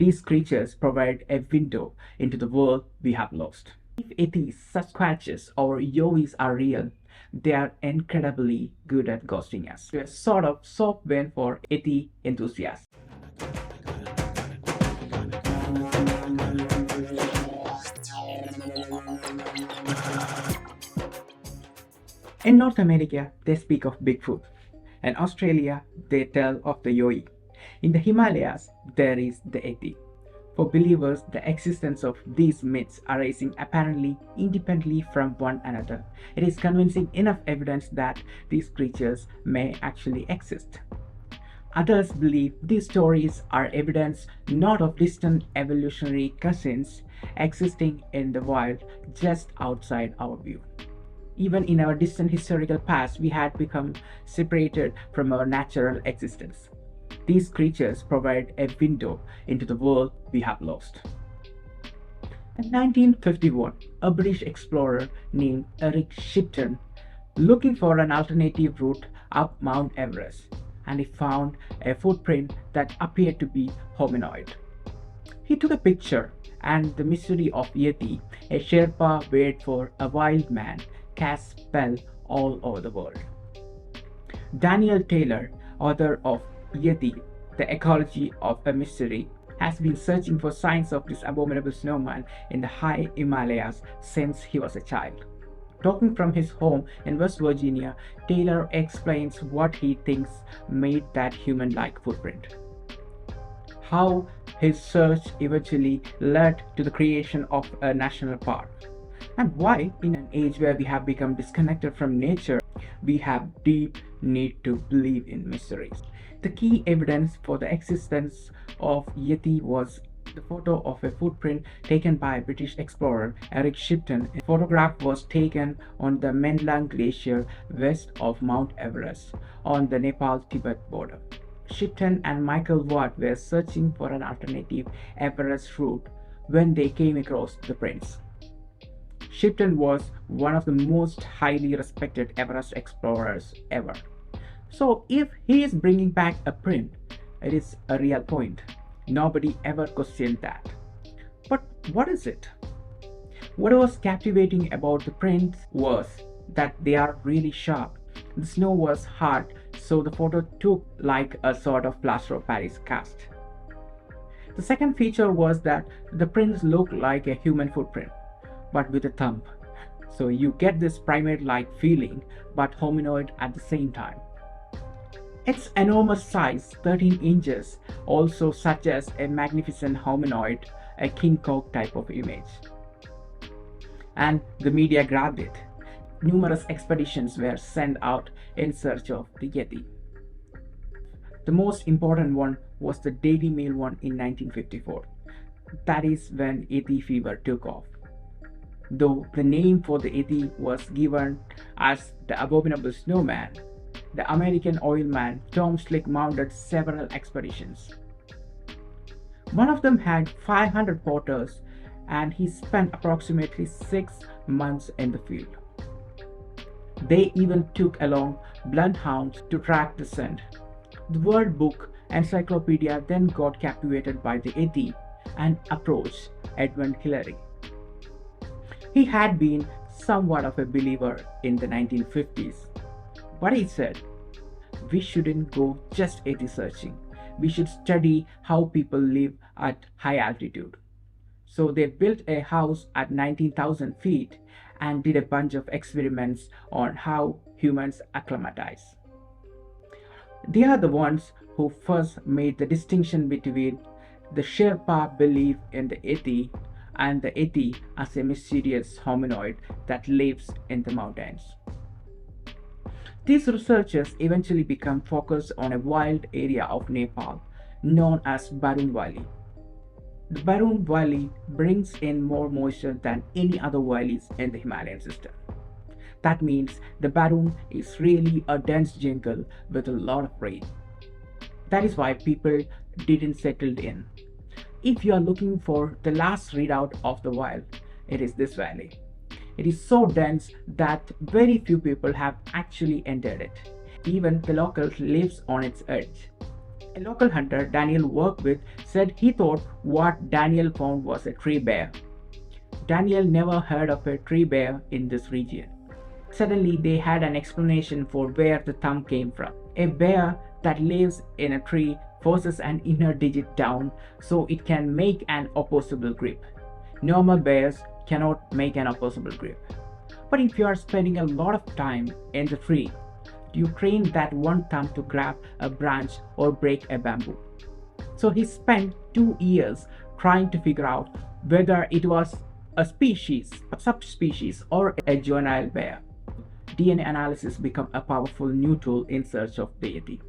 These creatures provide a window into the world we have lost. If Yetis, Sasquatches, or Yovis are real, they are incredibly good at ghosting us. They're sort of soft win for Yeti enthusiasts. In North America, they speak of Bigfoot. In Australia, they tell of the Yoi. In the Himalayas, there is the Yeti. For believers, the existence of these myths arising apparently independently from one another, it is convincing enough evidence that these creatures may actually exist. Others believe these stories are evidence not of distant evolutionary cousins existing in the wild just outside our view. Even in our distant historical past, we had become separated from our natural existence. These creatures provide a window into the world we have lost. In 1951, a British explorer named Eric Shipton looking for an alternative route up Mount Everest, and he found a footprint that appeared to be hominoid. He took a picture, and the mystery of Yeti, a Sherpa wait for a wild man, cast spell all over the world. Daniel Taylor, author of Yeti, The Ecology of a Mystery, has been searching for signs of this abominable snowman in the high Himalayas since he was a child. Talking from his home in West Virginia, Taylor explains what he thinks made that human-like footprint. How his search eventually led to the creation of a national park. And why, in an age where we have become disconnected from nature, we have deep need to believe in mysteries. The key evidence for the existence of Yeti was the photo of a footprint taken by British explorer Eric Shipton. A photograph was taken on the Menlang Glacier west of Mount Everest on the Nepal-Tibet border. Shipton and Michael Watt were searching for an alternative Everest route when they came across the prints. Shipton was one of the most highly respected Everest explorers ever. So if he is bringing back a print, it is a real point. Nobody ever questioned that. But what is it? What was captivating about the prints was that they are really sharp. The snow was hard, so the photo took like a sort of plaster of Paris cast. The second feature was that the prints look like a human footprint, but with a thumb. So you get this primate-like feeling, but hominoid at the same time. Its enormous size, 13 inches, also suggests a magnificent hominoid, a King Kong type of image. And the media grabbed it. Numerous expeditions were sent out in search of the Yeti. The most important one was the Daily Mail one in 1954. That is when Yeti fever took off. Though the name for the Yeti was given as the abominable snowman, the American oilman Tom Slick mounted several expeditions. One of them had 500 porters, and he spent approximately 6 months in the field. They even took along bloodhounds to track the scent. The World Book Encyclopedia then got captivated by the Yeti and approached Edmund Hillary. He had been somewhat of a believer in the 1950s, but he said, we shouldn't go just Yeti searching. We should study how people live at high altitude. So they built a house at 19,000 feet and did a bunch of experiments on how humans acclimatize. They are the ones who first made the distinction between the Sherpa belief in the Yeti and the Yeti as a mysterious hominoid that lives in the mountains. These researchers eventually become focused on a wild area of Nepal known as Barun Valley. The Barun Valley brings in more moisture than any other valleys in the Himalayan system. That means the Barun is really a dense jungle with a lot of rain. That is why people didn't settle in. If you are looking for the last readout of the wild, it is this valley. It is so dense that very few people have actually entered it. Even the locals live on its edge. A local hunter Daniel worked with said he thought what Daniel found was a tree bear. Daniel never heard of a tree bear in this region. Suddenly, they had an explanation for where the thumb came from. A bear that lives in a tree forces an inner digit down so it can make an opposable grip. Normal bears cannot make an opposable grip. But if you are spending a lot of time in the tree, you train that one thumb to grab a branch or break a bamboo. So he spent 2 years trying to figure out whether it was a species, a subspecies, or a juvenile bear. DNA analysis became a powerful new tool in search of the Yeti.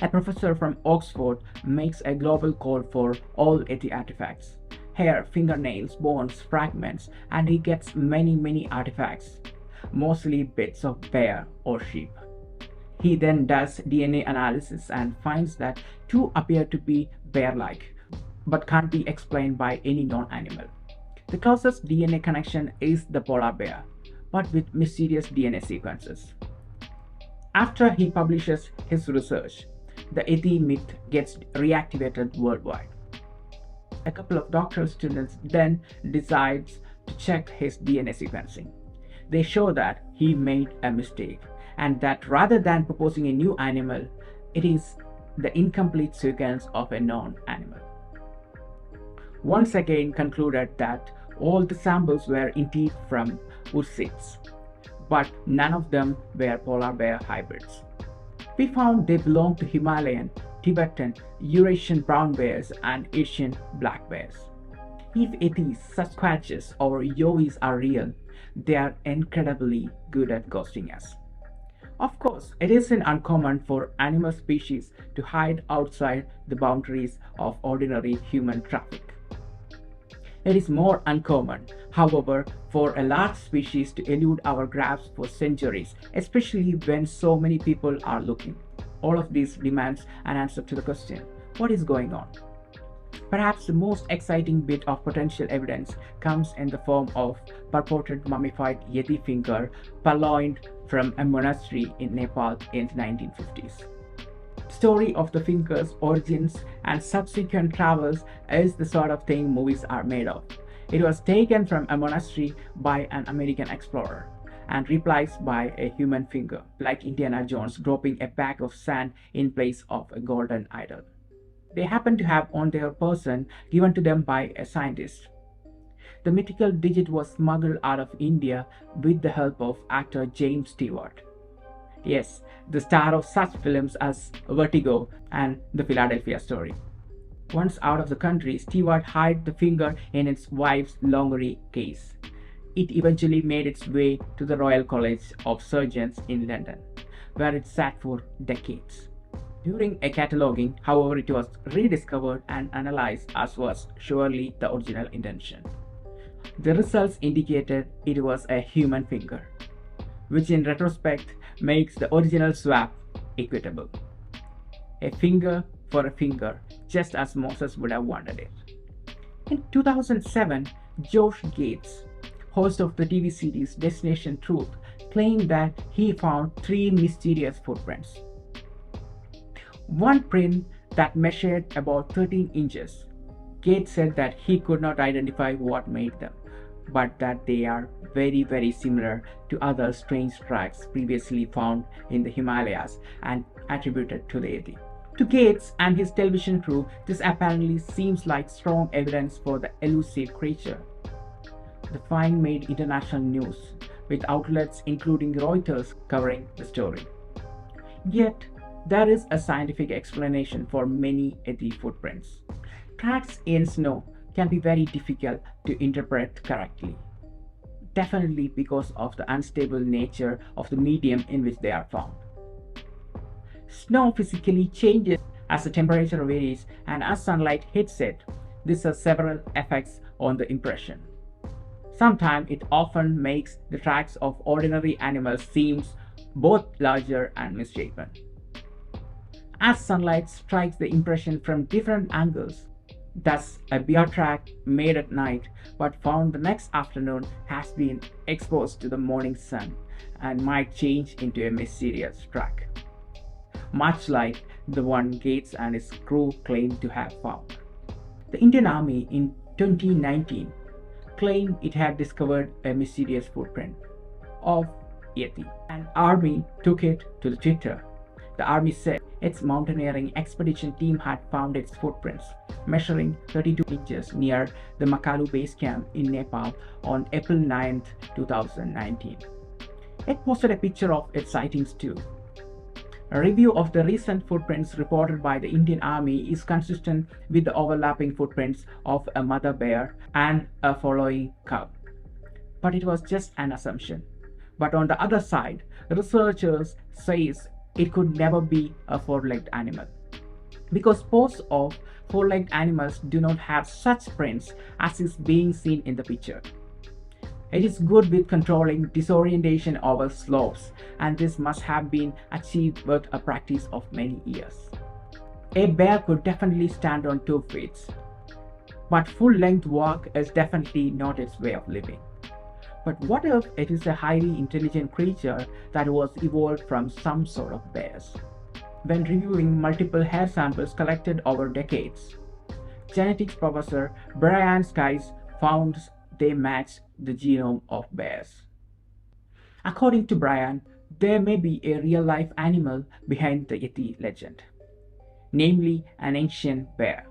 A professor from Oxford makes a global call for all Yeti artifacts: hair, fingernails, bones, fragments, and he gets many artifacts, mostly bits of bear or sheep. He then does DNA analysis and finds that 2 appear to be bear-like, but can't be explained by any known animal. The closest DNA connection is the polar bear, but with mysterious DNA sequences. After he publishes his research, the Yeti myth gets reactivated worldwide. A couple of doctoral students then decides to check his DNA sequencing. They show that he made a mistake and that rather than proposing a new animal, it is the incomplete sequence of a known animal. Once again concluded that all the samples were indeed from ursids, but none of them were polar bear hybrids. We found they belong to Himalayan, Tibetan, Eurasian brown bears and Asian black bears. If Yetis, Sasquatches or Yois are real, they are incredibly good at ghosting us. Of course, it isn't uncommon for animal species to hide outside the boundaries of ordinary human traffic. It is more uncommon, however, for a large species to elude our grasp for centuries, especially when so many people are looking. All of this demands an answer to the question, what is going on? Perhaps the most exciting bit of potential evidence comes in the form of purported mummified Yeti finger purloined from a monastery in Nepal in the 1950s. The story of the finger's origins and subsequent travels is the sort of thing movies are made of. It was taken from a monastery by an American explorer and replaced by a human finger, like Indiana Jones dropping a bag of sand in place of a golden idol. They happen to have on their person given to them by a scientist. The mythical digit was smuggled out of India with the help of actor James Stewart. Yes, the star of such films as Vertigo and The Philadelphia Story. Once out of the country, Stewart hid the finger in his wife's lingerie case. It eventually made its way to the Royal College of Surgeons in London, where it sat for decades. During a cataloguing, however, it was rediscovered and analyzed as was surely the original intention. The results indicated it was a human finger, which in retrospect makes the original swap equitable. A finger for a finger, just as Moses would have wanted it. In 2007, Josh Gates, host of the TV series Destination Truth, claimed that he found 3 mysterious footprints. One print that measured about 13 inches. Gates said that he could not identify what made them, but that they are very similar to other strange tracks previously found in the Himalayas and attributed to the Yeti. To Gates and his television crew, this apparently seems like strong evidence for the elusive creature. The find made international news, with outlets including Reuters covering the story. Yet, there is a scientific explanation for many Yeti footprints. Tracks in snow can be very difficult to interpret correctly, definitely because of the unstable nature of the medium in which they are found. Snow physically changes as the temperature varies and as sunlight hits it. This has several effects on the impression. Sometimes it often makes the tracks of ordinary animals seem both larger and misshapen. As sunlight strikes the impression from different angles, thus a bear track made at night but found the next afternoon has been exposed to the morning sun and might change into a mysterious track. Much like the one Gates and his crew claimed to have found. The Indian Army in 2019 claimed it had discovered a mysterious footprint of Yeti, and Army took it to the Twitter. The Army said its mountaineering expedition team had found its footprints, measuring 32 inches near the Makalu base camp in Nepal on April 9, 2019. It posted a picture of its sightings too. A review of the recent footprints reported by the Indian Army is consistent with the overlapping footprints of a mother bear and a following cub. But it was just an assumption. But on the other side, researchers say it could never be a four-legged animal, because spots of four-legged animals do not have such prints as is being seen in the picture. It is good with controlling disorientation over slopes, and this must have been achieved with a practice of many years. A bear could definitely stand on 2 feet, but full-length walk is definitely not its way of living. But what if it is a highly intelligent creature that was evolved from some sort of bears? When reviewing multiple hair samples collected over decades, genetics professor Brian Skies found they match the genome of bears. According to Brian, there may be a real-life animal behind the Yeti legend, namely an ancient bear,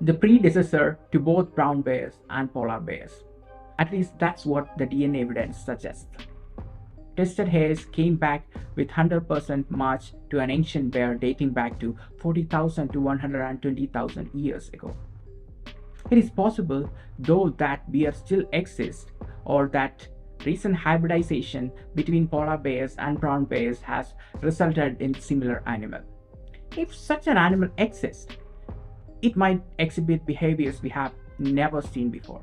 the predecessor to both brown bears and polar bears. At least that's what the DNA evidence suggests. Tested hairs came back with 100% match to an ancient bear dating back to 40,000 to 120,000 years ago. It is possible, though, that bears still exist, or that recent hybridization between polar bears and brown bears has resulted in similar animal. If such an animal exists, it might exhibit behaviors we have never seen before,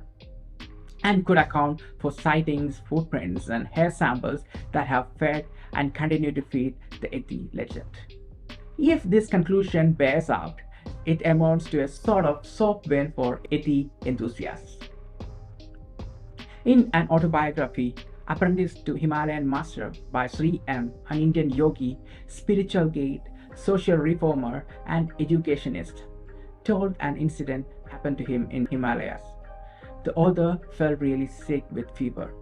and could account for sightings, footprints, and hair samples that have fed and continue to feed the Yeti legend. If this conclusion bears out, it amounts to a sort of soft win for Yeti enthusiasts. In an autobiography, Apprentice to Himalayan Master by Sri M., an Indian yogi, spiritual guide, social reformer, and educationist, told an incident happened to him in Himalayas. The author felt really sick with fever.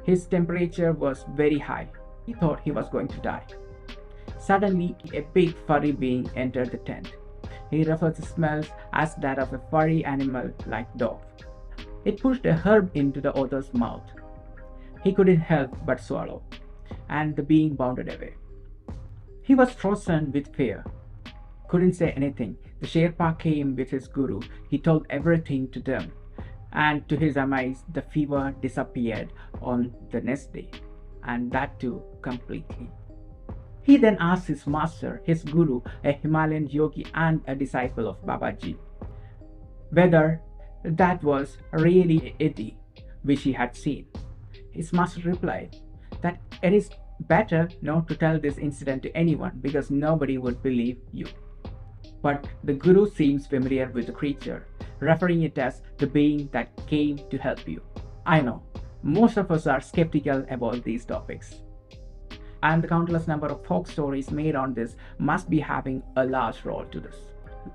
His temperature was very high. He thought he was going to die. Suddenly, a big furry being entered the tent. He referred to smells as that of a furry animal like dog. It pushed a herb into the author's mouth. He couldn't help but swallow, and the being bounded away. He was frozen with fear. Couldn't say anything. The Sherpa came with his guru. He told everything to them, and to his amaze, the fever disappeared on the next day, and that too completely. He then asked his master, his guru, a Himalayan yogi and a disciple of Babaji, whether that was really Yeti which he had seen. His master replied that it is better not to tell this incident to anyone because nobody would believe you. But the guru seems familiar with the creature, referring it as the being that came to help you. I know, most of us are skeptical about these topics, and the countless number of folk stories made on this must be having a large role to this.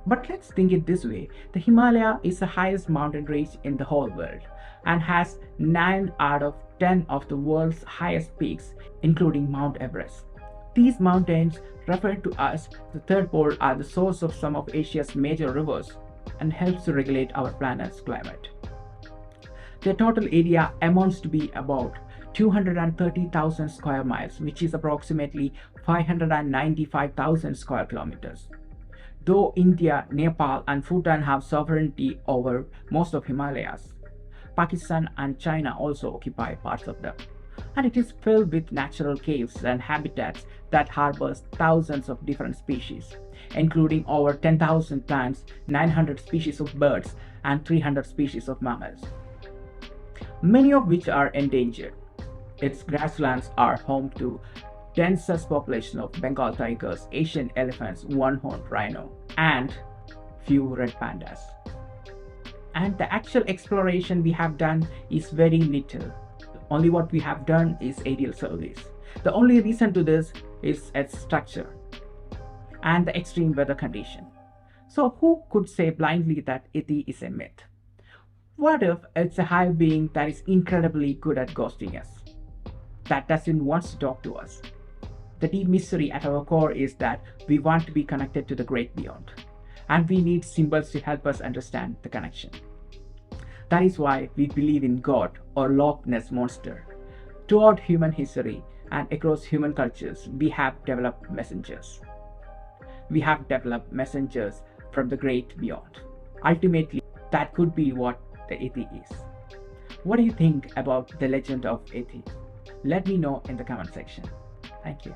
But let's think it this way. The Himalaya is the highest mountain range in the whole world and has 9 out of 10 of the world's highest peaks, including Mount Everest. These mountains, referred to as the third pole, are the source of some of Asia's major rivers and helps to regulate our planet's climate. Their total area amounts to be about 230,000 square miles, which is approximately 595,000 square kilometers. Though India, Nepal, and Bhutan have sovereignty over most of Himalayas, Pakistan and China also occupy parts of them. And it is filled with natural caves and habitats that harbors thousands of different species, including over 10,000 plants, 900 species of birds, and 300 species of mammals, many of which are endangered. Its grasslands are home to densest population of Bengal tigers, Asian elephants, one-horned rhino, and few red pandas. And the actual exploration we have done is very little. Only what we have done is aerial surveys. The only reason to this is its structure. and the extreme weather condition. So who could say blindly that Yeti is a myth? What if it's a higher being that is incredibly good at ghosting us, that doesn't want to talk to us? The deep mystery at our core is that we want to be connected to the great beyond, and we need symbols to help us understand the connection. That is why we believe in God or Loch Ness Monster. Throughout human history and across human cultures, we have developed messengers. We have developed messengers from the great beyond. Ultimately, that could be what the Yeti is. What do you think about the legend of Yeti? Let me know in the comment section. Thank you.